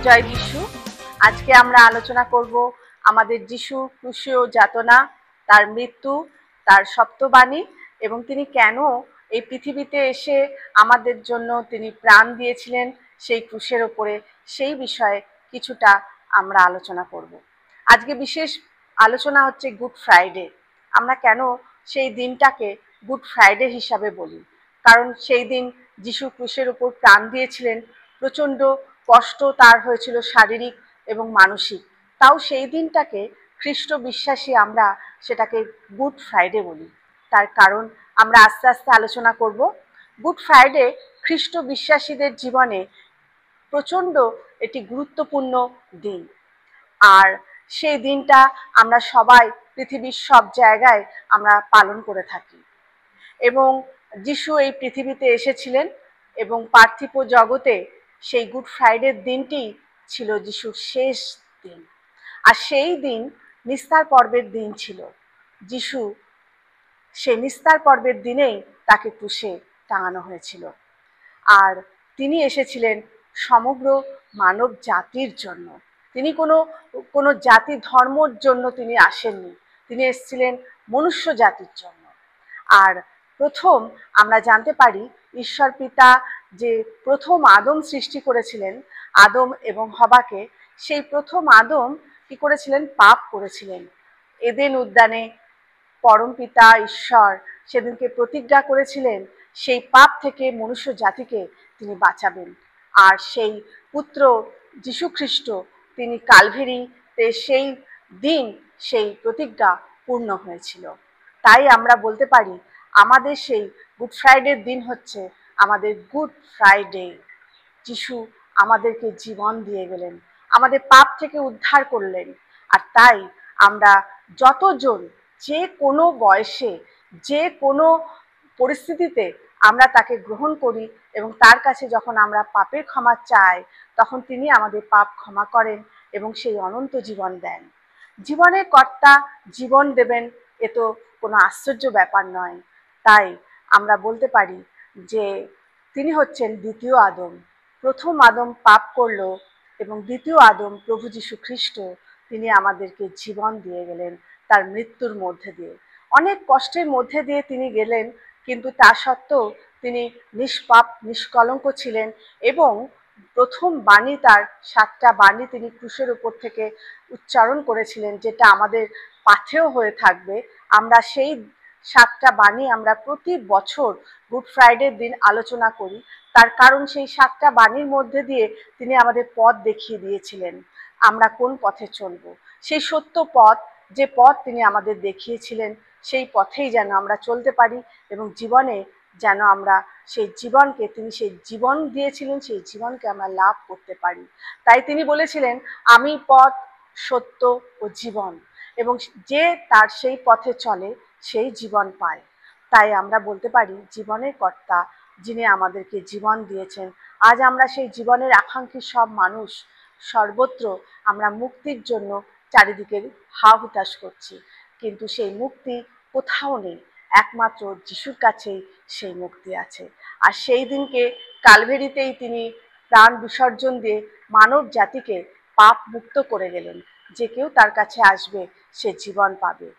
জয় যিশু। আজকে আমরা আলোচনা করব আমাদের যিশু ক্রুশীয় যাতনা, তার মৃত্যু, তার সত্যবাণী এবং তিনি কেন এই পৃথিবীতে এসে আমাদের জন্য তিনি প্রাণ দিয়েছিলেন সেই ক্রুশের ওপরে, সেই বিষয়ে কিছুটা আমরা আলোচনা করব। আজকে বিশেষ আলোচনা হচ্ছে গুড ফ্রাইডে। আমরা কেন সেই দিনটাকে গুড ফ্রাইডে হিসাবে বলি? কারণ সেই দিন যিশু ক্রুশের উপর প্রাণ দিয়েছিলেন। প্রচণ্ড কষ্ট তার হয়েছিল, শারীরিক এবং মানসিক। তাও সেই দিনটাকে খ্রিস্ট বিশ্বাসী আমরা সেটাকে গুড ফ্রাইডে বলি। তার কারণ আমরা আস্তে আস্তে আলোচনা করব। গুড ফ্রাইডে খ্রিস্ট বিশ্বাসীদের জীবনে প্রচণ্ড একটি গুরুত্বপূর্ণ দিন। আর সেই দিনটা আমরা সবাই পৃথিবীর সব জায়গায় আমরা পালন করে থাকি। এবং যিশু এই পৃথিবীতে এসেছিলেন এবং পার্থিব জগতে সেই গুড ফ্রাইডের দিনটি ছিল যিশুর শেষ দিন। আর সেই দিন নিস্তার পর্বের দিন ছিল। যিশু সেই নিস্তার পর্বের দিনেই তাকে ক্রুশে টাঙানো হয়েছিল। আর তিনি এসেছিলেন সমগ্র মানব জাতির জন্য। তিনি কোনো জাতি ধর্মর জন্য তিনি আসেননি, তিনি এসেছিলেন মনুষ্য জাতির জন্য। আর প্রথম আমরা জানতে পারি ঈশ্বর পিতা যে প্রথম আদম সৃষ্টি করেছিলেন, আদম এবং হবাকে, সেই প্রথম আদম কি করেছিলেন? পাপ করেছিলেন। এদেন উদ্যানে পরম পিতা ঈশ্বর সেদিনকে প্রতিজ্ঞা করেছিলেন সেই পাপ থেকে মনুষ্য জাতিকে তিনি বাঁচাবেন। আর সেই পুত্র যিশু খ্রিস্ট তিনি কালভেরিতে সেই দিন সেই প্রতিজ্ঞা পূর্ণ হয়েছিল। তাই আমরা বলতে পারি আমাদের সেই গুড ফ্রাইডের দিন হচ্ছে আমাদের গুড ফ্রাইডে। যিশু আমাদেরকে জীবন দিয়ে গেলেন, আমাদের পাপ থেকে উদ্ধার করলেন। আর তাই আমরা যতজন যে কোনো বয়সে, যে কোনো পরিস্থিতিতে আমরা তাকে গ্রহণ করি এবং তার কাছে যখন আমরা পাপের ক্ষমা চাই, তখন তিনি আমাদের পাপ ক্ষমা করেন এবং সেই অনন্ত জীবন দেন। জীবনের কর্তা জীবন দেবেন, এ তো কোনো আশ্চর্য ব্যাপার নয়। তাই আমরা বলতে পারি যে তিনি হচ্ছেন দ্বিতীয় আদম। প্রথম আদম পাপ করলো এবং দ্বিতীয় আদম প্রভু যিশু খ্রিস্ট তিনি আমাদেরকে জীবন দিয়ে গেলেন তার মৃত্যুর মধ্যে দিয়ে। অনেক কষ্টের মধ্যে দিয়ে তিনি গেলেন, কিন্তু তা সত্ত্বেও তিনি নিষ্পাপ নিষ্কলঙ্ক ছিলেন এবং প্রথম বাণী, তার 7টা বাণী তিনি ক্রুশের উপর থেকে উচ্চারণ করেছিলেন, যেটা আমাদের পাথেয় হয়ে থাকবে। আমরা সেই 7টা বাণী আমরা প্রতি বছর গুড ফ্রাইডের দিন আলোচনা করি। তার কারণ সেই 7টা বাণীর মধ্যে দিয়ে তিনি আমাদের পথ দেখিয়ে দিয়েছিলেন আমরা কোন পথে চলব। সেই সত্য পথ, যে পথ তিনি আমাদের দেখিয়েছিলেন, সেই পথেই যেন আমরা চলতে পারি এবং জীবনে যেন আমরা সেই জীবনকে, তিনি সেই জীবন দিয়েছিলেন, সেই জীবনকে আমরা লাভ করতে পারি। তাই তিনি বলেছিলেন আমি পথ, সত্য ও জীবন, এবং যে তার সেই পথে চলে সেই জীবন পায়। তাই আমরা বলতে পারি জীবনের কর্তা যিনি আমাদেরকে জীবন দিয়েছেন, আজ আমরা সেই জীবনের আকাঙ্ক্ষী সব মানুষ সর্বত্র আমরা মুক্তির জন্য চারিদিকে হা হুতাশ করছি, কিন্তু সেই মুক্তি কোথাও নেই, একমাত্র যিশুর কাছেই সেই মুক্তি আছে। আর সেই দিনকে কালভেরিতেই তিনি প্রাণ বিসর্জন দিয়ে মানব জাতিকে পাপ মুক্ত করে গেলেন, যে কেউ তার কাছে আসবে সে জীবন পাবে।